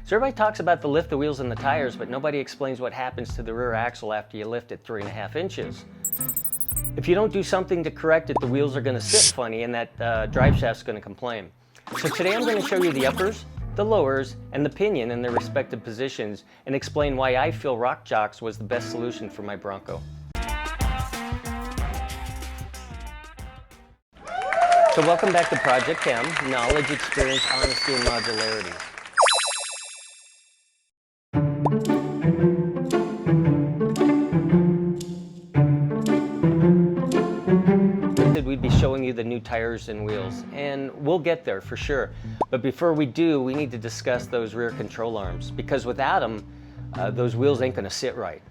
So everybody talks about the lift the wheels and the tires, but nobody explains what happens to the rear axle after you lift it 3.5 inches. If you don't do something to correct it, the wheels are going to sit funny and that drive shaft's going to complain. So today I'm going to show you the uppers, the lowers, and the pinion in their respective positions and explain why I feel RockJock was the best solution for my Bronco. So welcome back to Project Kehm, knowledge, experience, honesty, and modularity. We'd be showing you the new tires and wheels, and we'll get there for sure. But before we do, we need to discuss those rear control arms, because without them, those wheels ain't gonna sit right.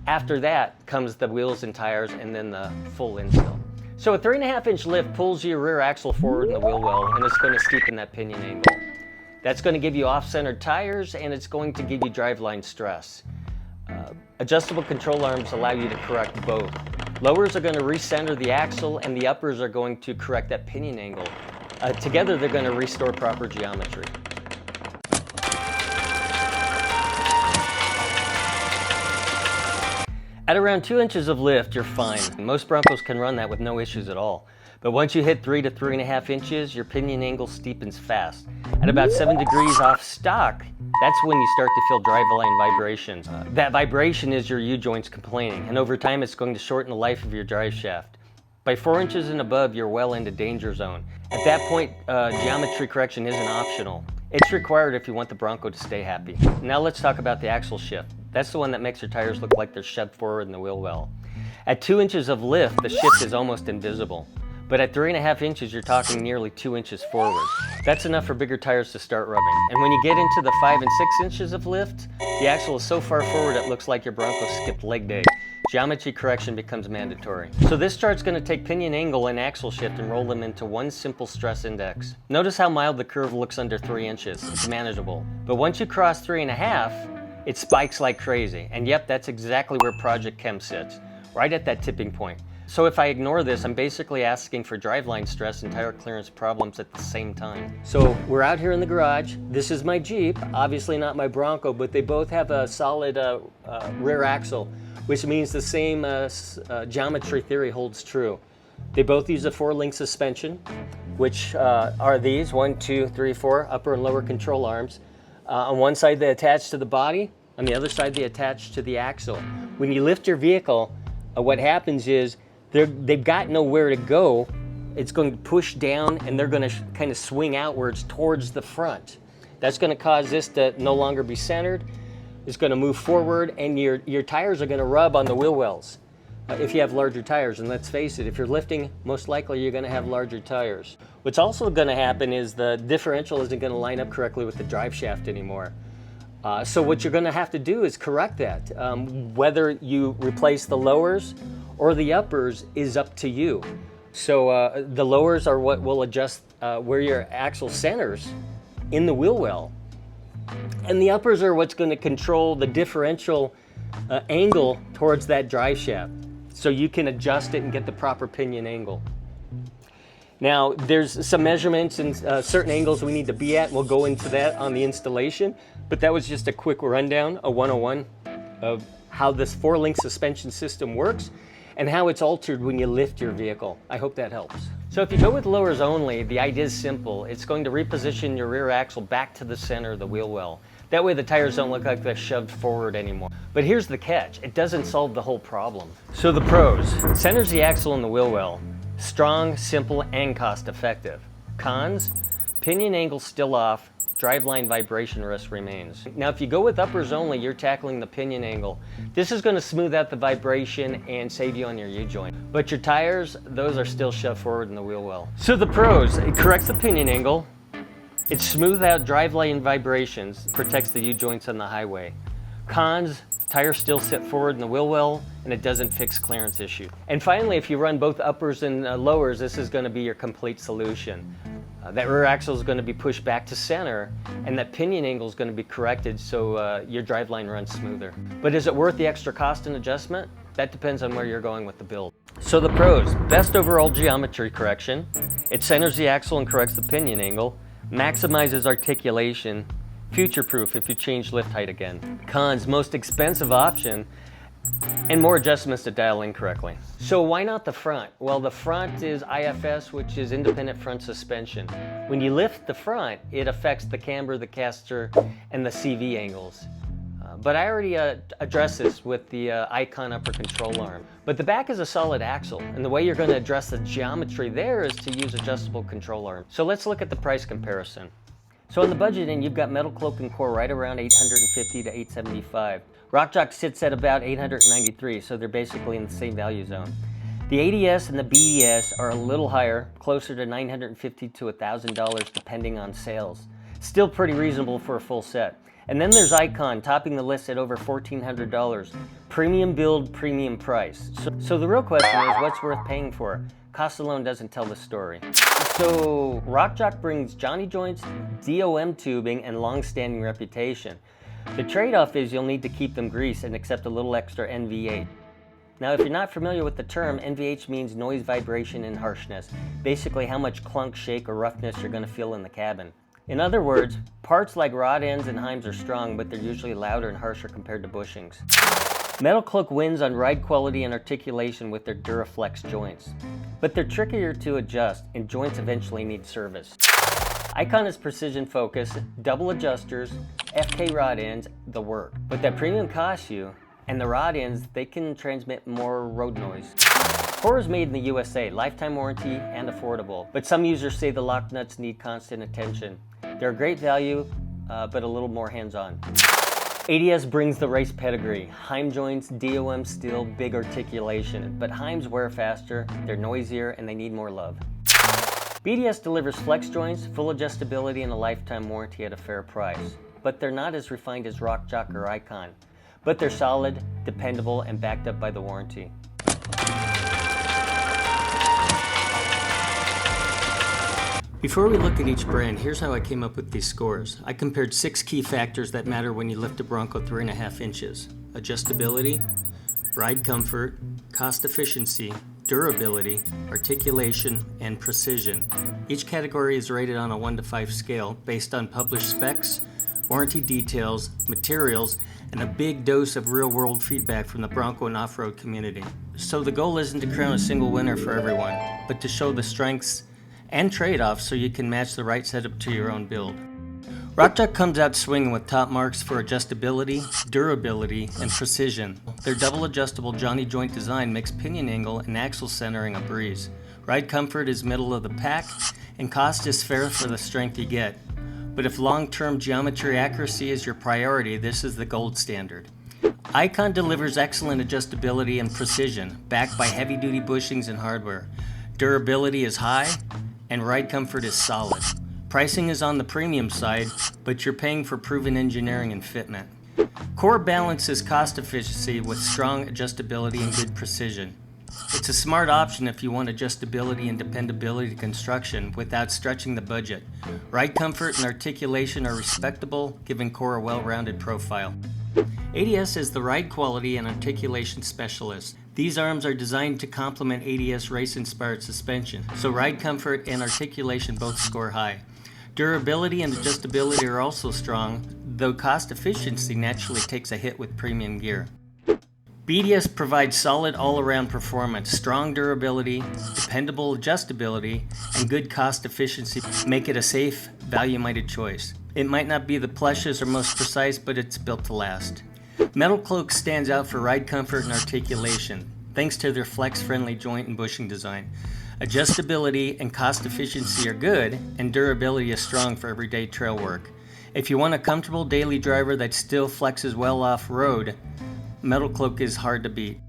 After that comes the wheels and tires and then the full install. So a 3.5-inch lift pulls your rear axle forward in the wheel well, and it's going to steepen that pinion angle. That's going to give you off-centered tires, and it's going to give you driveline stress. Adjustable control arms allow you to correct both. Lowers are going to recenter the axle, and the uppers are going to correct that pinion angle. Together, they're going to restore proper geometry. At around 2 inches of lift, you're fine. Most Broncos can run that with no issues at all. But once you hit 3 to 3.5 inches, your pinion angle steepens fast. At about 7 degrees off stock, that's when you start to feel driveline vibrations. That vibration is your U-joints complaining, and over time it's going to shorten the life of your drive shaft. By 4 inches and above, you're well into danger zone. At that point, geometry correction isn't optional. It's required if you want the Bronco to stay happy. Now let's talk about the axle shift. That's the one that makes your tires look like they're shoved forward in the wheel well. At 2 inches of lift, the shift is almost invisible. But at 3.5 inches, you're talking nearly 2 inches forward. That's enough for bigger tires to start rubbing. And when you get into the 5 and 6 inches of lift, the axle is so far forward it looks like your Bronco skipped leg day. Geometry correction becomes mandatory. So this chart's going to take pinion angle and axle shift and roll them into one simple stress index. Notice how mild the curve looks under 3 inches. It's manageable. But once you cross 3.5, it spikes like crazy. And yep, that's exactly where Project Kehm sits, right at that tipping point. So if I ignore this, I'm basically asking for driveline stress and tire clearance problems at the same time. So we're out here in the garage. This is my Jeep, obviously not my Bronco, but they both have a solid rear axle, which means the same geometry theory holds true. They both use a 4-link suspension, which are these, 1, 2, 3, 4, upper and lower control arms. On one side they attach to the body, on the other side they attach to the axle. When you lift your vehicle, what happens is they've got nowhere to go. It's going to push down and they're going to kind of swing outwards towards the front. That's going to cause this to no longer be centered. It's going to move forward, and your tires are going to rub on the wheel wells if you have larger tires. And let's face it, if you're lifting, most likely you're going to have larger tires. What's also going to happen is the differential isn't going to line up correctly with the drive shaft anymore. So what you're going to have to do is correct that. Whether you replace the lowers or the uppers is up to you. So the lowers are what will adjust where your axle centers in the wheel well. And the uppers are what's going to control the differential angle towards that drive shaft. So you can adjust it and get the proper pinion angle. Now, there's some measurements and certain angles we need to be at, and we'll go into that on the installation. But that was just a quick rundown, a 101 of how this 4-link suspension system works and how it's altered when you lift your vehicle. I hope that helps. So if you go with lowers only, the idea is simple. It's going to reposition your rear axle back to the center of the wheel well. That way the tires don't look like they're shoved forward anymore. But here's the catch. It doesn't solve the whole problem. So the pros: centers the axle in the wheel well. Strong, simple, and cost effective. Cons: pinion angle still off, driveline vibration risk remains. Now if you go with uppers only, you're tackling the pinion angle. This is going to smooth out the vibration and save you on your U-joint. But your tires, those are still shoved forward in the wheel well. So the pros: it corrects the pinion angle, it smooths out driveline vibrations, protects the U-joints on the highway. Cons: tires still sit forward in the wheel well, and it doesn't fix clearance issue. And finally, if you run both uppers and lowers, this is going to be your complete solution. That rear axle is going to be pushed back to center, and that pinion angle is going to be corrected so your driveline runs smoother. But is it worth the extra cost and adjustment? That depends on where you're going with the build. So the pros: best overall geometry correction, it centers the axle and corrects the pinion angle, maximizes articulation, future-proof if you change lift height again. Cons, most expensive option, and more adjustments to dial in correctly. So why not the front? Well, the front is IFS, which is independent front suspension. When you lift the front, it affects the camber, the caster, and the CV angles. But I already addressed this with the Icon upper control arm. But the back is a solid axle, and the way you're going to address the geometry there is to use adjustable control arm. So let's look at the price comparison. So on the budget end, you've got MetalCloak and Core right around $850 to $875. RockJock sits at about $893, so they're basically in the same value zone. The ADS and the BDS are a little higher, closer to $950 to $1,000 depending on sales. Still pretty reasonable for a full set. And then there's Icon, topping the list at over $1,400. Premium build, premium price. So the real question is, what's worth paying for? Cost alone doesn't tell the story. So RockJock brings Johnny joints, DOM tubing, and long-standing reputation. The trade-off is you'll need to keep them greased and accept a little extra NVH. Now, if you're not familiar with the term, NVH means noise, vibration, and harshness. Basically how much clunk, shake, or roughness you're going to feel in the cabin. In other words, parts like rod ends and heims are strong, but they're usually louder and harsher compared to bushings. MetalCloak wins on ride quality and articulation with their Duraflex joints, but they're trickier to adjust and joints eventually need service. Icon is precision focused, double adjusters, FK rod ends, the work. But that premium costs you, and the rod ends, they can transmit more road noise. Core is made in the USA, lifetime warranty and affordable, but some users say the lock nuts need constant attention. They're a great value, but a little more hands-on. ADS brings the race pedigree. Heim joints, DOM steel, big articulation, but Heims wear faster, they're noisier, and they need more love. BDS delivers flex joints, full adjustability, and a lifetime warranty at a fair price. But they're not as refined as RockJock or Icon. But they're solid, dependable, and backed up by the warranty. Before we look at each brand, here's how I came up with these scores. I compared 6 key factors that matter when you lift a Bronco 3.5 inches. Adjustability, ride comfort, cost efficiency, durability, articulation, and precision. Each category is rated on a 1 to 5 scale based on published specs, warranty details, materials, and a big dose of real-world feedback from the Bronco and off-road community. So the goal isn't to crown a single winner for everyone, but to show the strengths and trade-offs so you can match the right setup to your own build. RockJock comes out swinging with top marks for adjustability, durability, and precision. Their double adjustable Johnny joint design makes pinion angle and axle centering a breeze. Ride comfort is middle of the pack, and cost is fair for the strength you get. But if long-term geometry accuracy is your priority, this is the gold standard. Icon delivers excellent adjustability and precision, backed by heavy-duty bushings and hardware. Durability is high, and ride comfort is solid. Pricing is on the premium side, but you're paying for proven engineering and fitment. Core balances cost efficiency with strong adjustability and good precision. It's a smart option if you want adjustability and dependability to construction without stretching the budget. Ride comfort and articulation are respectable, giving Core a well-rounded profile. ADS is the ride quality and articulation specialist. These arms are designed to complement ADS race-inspired suspension, so ride comfort and articulation both score high. Durability and adjustability are also strong, though cost efficiency naturally takes a hit with premium gear. BDS provides solid all-around performance, strong durability, dependable adjustability, and good cost efficiency make it a safe, value-minded choice. It might not be the plushest or most precise, but it's built to last. MetalCloak stands out for ride comfort and articulation, thanks to their flex-friendly joint and bushing design. Adjustability and cost efficiency are good, and durability is strong for everyday trail work. If you want a comfortable daily driver that still flexes well off-road, MetalCloak is hard to beat.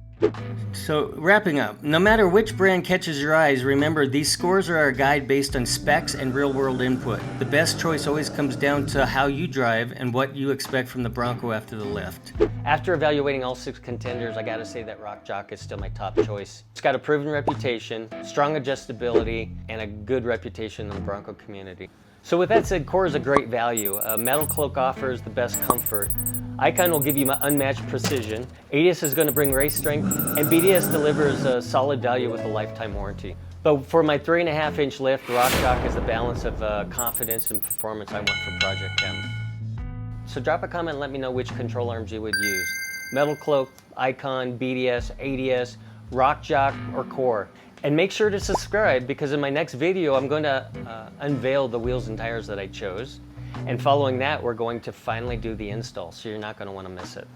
So, wrapping up, no matter which brand catches your eyes, remember these scores are our guide based on specs and real-world input. The best choice always comes down to how you drive and what you expect from the Bronco after the lift. After evaluating all 6 contenders, I gotta say that RockJock is still my top choice. It's got a proven reputation, strong adjustability, and a good reputation in the Bronco community. So with that said, Core is a great value. MetalCloak offers the best comfort. Icon will give you unmatched precision. ADS is going to bring race strength, and BDS delivers a solid value with a lifetime warranty. But for my 3.5-inch lift, RockJock is the balance of confidence and performance I want for Project Kehm. So drop a comment and let me know which control arms you would use. MetalCloak, Icon, BDS, ADS, RockJock, or Core. And make sure to subscribe, because in my next video I'm going to unveil the wheels and tires that I chose. And following that, we're going to finally do the install, so you're not going to want to miss it.